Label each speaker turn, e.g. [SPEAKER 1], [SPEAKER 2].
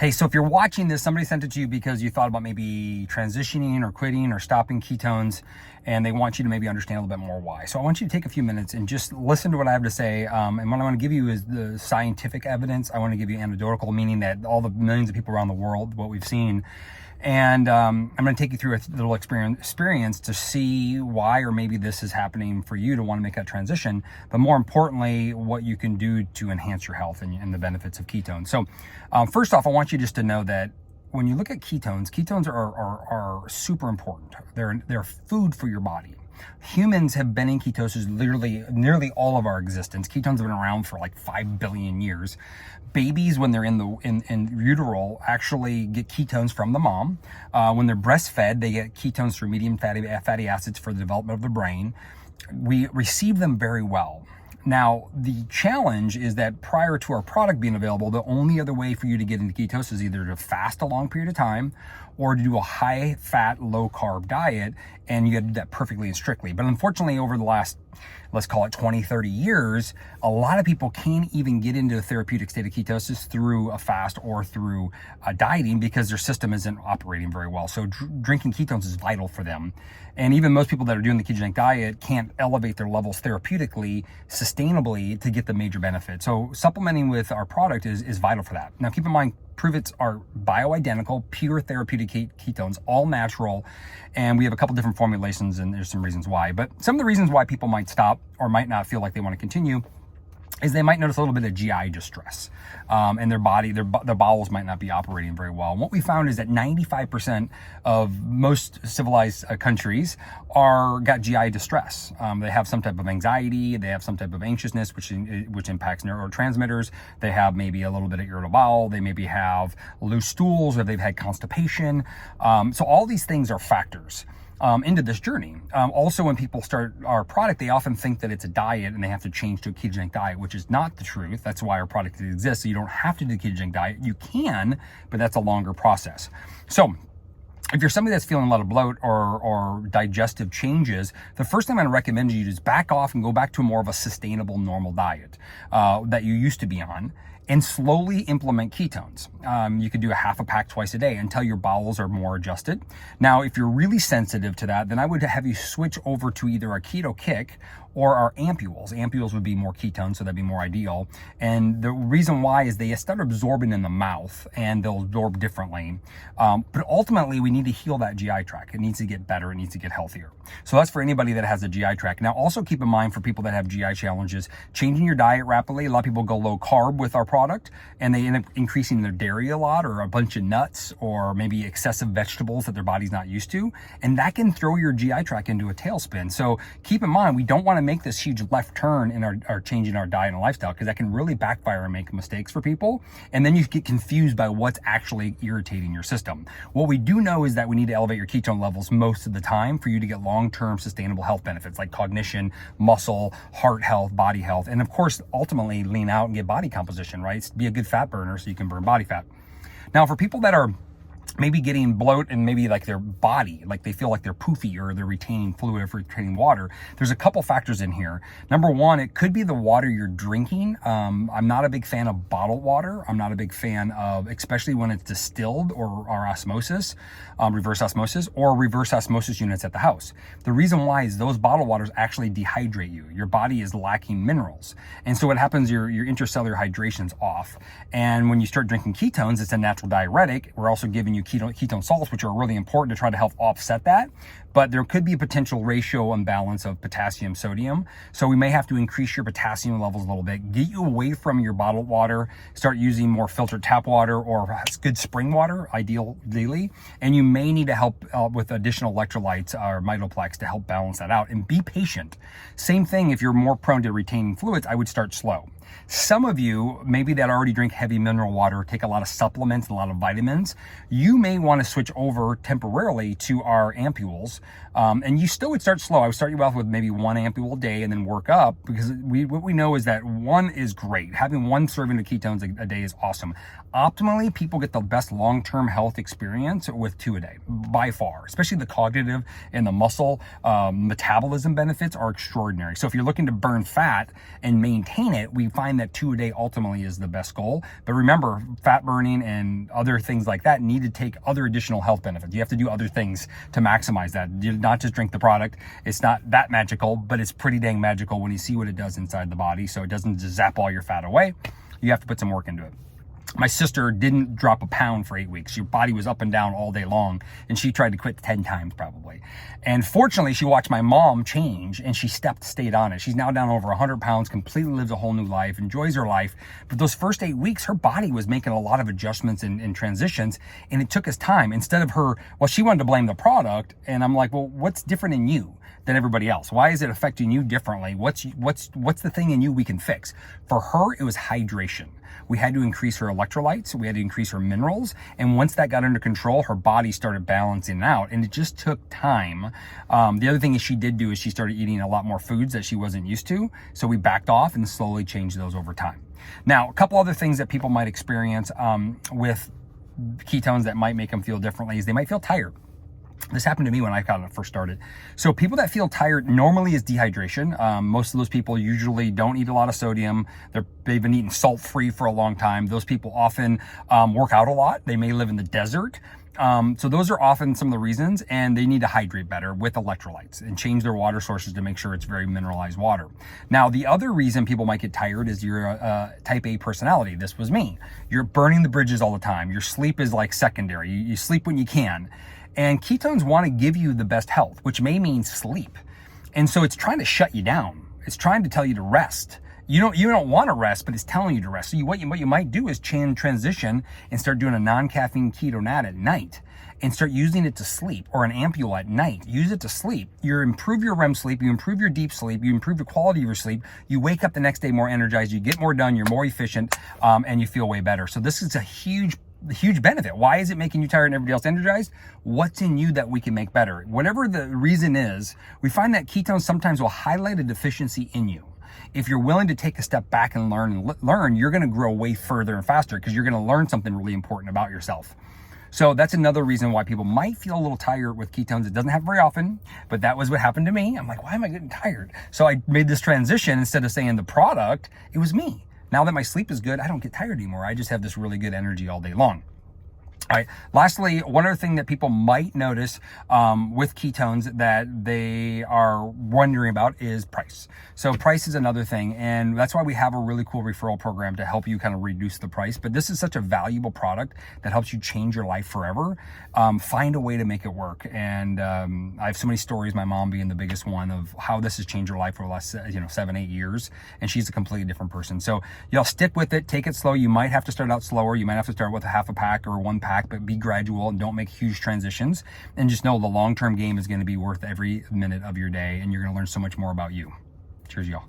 [SPEAKER 1] Hey, so if you're watching this, somebody sent it to you because you thought about maybe transitioning or quitting or stopping ketones, and they want you to maybe understand a little bit more why. So I want you to take a few minutes and just listen to what I have to say. And what I want to give you is the scientific evidence. I want to give you anecdotal, meaning that all the millions of people around the world, what we've seen. And I'm going to take you through a little experience to see why or maybe this is happening for you to want to make that transition, but more importantly, what you can do to enhance your health and the benefits of ketones. So first off, I want you just to know that when you look at ketones are super important. They're food for your body. Humans have been in ketosis literally nearly all of our existence. Ketones have been around for like 5 billion years. Babies, when they're in utero, actually get ketones from the mom. When they're breastfed, they get ketones through medium fatty acids for the development of the brain. We receive them very well. Now, the challenge is that prior to our product being available, the only other way for you to get into ketosis is either to fast a long period of time or to do a high fat, low carb diet, and you got to do that perfectly and strictly. But unfortunately, over the last, let's call it 20, 30 years, a lot of people can't even get into a therapeutic state of ketosis through a fast or through dieting because their system isn't operating very well. So drinking ketones is vital for them. And even most people that are doing the ketogenic diet can't elevate their levels therapeutically, sustainably to get the major benefit. So supplementing with our product is vital for that. Now, keep in mind, Pruvits are bioidentical, pure therapeutic ketones, all natural. And we have a couple different formulations, and there's some reasons why. But some of the reasons why people might stop or might not feel like they want to continue is they might notice a little bit of GI distress, and their bowels might not be operating very well. And what we found is that 95% of most civilized countries got GI distress. They have some type of anxiety, they have some type of anxiousness, which impacts neurotransmitters. They have maybe a little bit of irritable bowel. They maybe have loose stools, or they've had constipation. So all these things are factors into this journey. Also, when people start our product, they often think that it's a diet and they have to change to a ketogenic diet, which is not the truth. That's why our product exists. So you don't have to do the ketogenic diet. You can, but that's a longer process. So if you're somebody that's feeling a lot of bloat or digestive changes, the first thing I'm going to recommend to you is back off and go back to more of a sustainable, normal diet that you used to be on, and slowly implement ketones. You could do a half a pack twice a day until your bowels are more adjusted. Now, if you're really sensitive to that, then I would have you switch over to either our Keto Kick or our ampules. Ampules would be more ketones, so that'd be more ideal. And the reason why is they start absorbing in the mouth and they'll absorb differently. But ultimately, we need to heal that GI tract. It needs to get better. It needs to get healthier. So that's for anybody that has a GI tract. Now, also keep in mind for people that have GI challenges, changing your diet rapidly. A lot of people go low carb with our product and they end up increasing their dairy a lot, or a bunch of nuts, or maybe excessive vegetables that their body's not used to. And that can throw your GI tract into a tailspin. So keep in mind, we don't want to make this huge left turn in our changing our diet and lifestyle, because that can really backfire and make mistakes for people. And then you get confused by what's actually irritating your system. What we do know is that we need to elevate your ketone levels most of the time for you to get long-term sustainable health benefits like cognition, muscle, heart health, body health, and of course, ultimately lean out and get body composition, right? Be a good fat burner so you can burn body fat. Now, for people that are maybe getting bloat and maybe like their body, like they feel like they're poofy or they're retaining fluid or retaining water, there's a couple factors in here. Number one, it could be the water you're drinking. I'm not a big fan of bottled water. I'm not a big fan of, especially when it's distilled or osmosis, reverse osmosis units at the house. The reason why is those bottled waters actually dehydrate you. Your body is lacking minerals. And so what happens, your intercellular hydration's off. And when you start drinking ketones, it's a natural diuretic. We're also giving you ketone salts, which are really important to try to help offset that. But there could be a potential ratio imbalance of potassium, sodium. So we may have to increase your potassium levels a little bit, get you away from your bottled water, start using more filtered tap water or good spring water, ideally. And you may need to help with additional electrolytes or Mitoplex to help balance that out, and be patient. Same thing, if you're more prone to retaining fluids, I would start slow. Some of you, maybe that already drink heavy mineral water, take a lot of supplements and a lot of vitamins, you may want to switch over temporarily to our ampules. And you still would start slow. I would start you off with maybe 1 ampule a day and then work up, because what we know is that 1 is great. Having 1 serving of ketones a day is awesome. Optimally, people get the best long-term health experience with 2 a day, by far. Especially the cognitive and the muscle metabolism benefits are extraordinary. So if you're looking to burn fat and maintain it, we find find that 2 a day ultimately is the best goal. But remember, fat burning and other things like that need to take other additional health benefits. You have to do other things to maximize that. You not just drink the product. It's not that magical, but it's pretty dang magical when you see what it does inside the body. So it doesn't just zap all your fat away. You have to put some work into it. My sister didn't drop a pound for 8 weeks. Her body was up and down all day long, and she tried to quit 10 times probably. And fortunately, she watched my mom change, and she stayed on it. She's now down over 100 pounds, completely lives a whole new life, enjoys her life. But those first 8 weeks, her body was making a lot of adjustments and transitions, and it took us time. Instead of her, well, she wanted to blame the product, and I'm like, well, what's different in you than everybody else? Why is it affecting you differently? What's the thing in you we can fix? For her, it was hydration. We had to increase her electrolytes. We had to increase her minerals. And once that got under control, her body started balancing out, and it just took time. The other thing she did do is she started eating a lot more foods that she wasn't used to. So we backed off and slowly changed those over time. Now, a couple other things that people might experience with ketones that might make them feel differently is they might feel tired. This happened to me when I first started. So people that feel tired normally is dehydration. Most of those people usually don't eat a lot of sodium. They've been eating salt-free for a long time. Those people often work out a lot. They may live in the desert. So those are often some of the reasons, and they need to hydrate better with electrolytes and change their water sources to make sure it's very mineralized water. Now, the other reason people might get tired is you're a type A personality. This was me. You're burning the bridges all the time. Your sleep is like secondary. You sleep when you can. And ketones want to give you the best health, which may mean sleep. And so it's trying to shut you down. It's trying to tell you to rest. You don't want to rest, but it's telling you to rest. So what you might do is transition and start doing a non-caffeine keto nat at night and start using it to sleep, or an ampule at night. Use it to sleep. You improve your REM sleep, you improve your deep sleep, you improve the quality of your sleep. You wake up the next day more energized, you get more done, you're more efficient, and you feel way better. So this is a huge benefit. Why is it making you tired and everybody else energized? What's in you that we can make better? Whatever the reason is, we find that ketones sometimes will highlight a deficiency in you. If you're willing to take a step back and learn, you're going to grow way further and faster because you're going to learn something really important about yourself. So that's another reason why people might feel a little tired with ketones. It doesn't happen very often, but that was what happened to me. I'm like, why am I getting tired? So I made this transition. Instead of saying the product, it was me. Now that my sleep is good, I don't get tired anymore. I just have this really good energy all day long. All right. Lastly, one other thing that people might notice with ketones that they are wondering about is price. So price is another thing, and that's why we have a really cool referral program to help you kind of reduce the price. But this is such a valuable product that helps you change your life forever. Find a way to make it work. And I have so many stories, my mom being the biggest one, of how this has changed her life for the last 7-8 years, and she's a completely different person. So stick with it, take it slow. You might have to start out slower. You might have to start with a half a pack or 1 pack, but be gradual and don't make huge transitions. And just know the long-term game is going to be worth every minute of your day, and you're going to learn so much more about you. Cheers, y'all.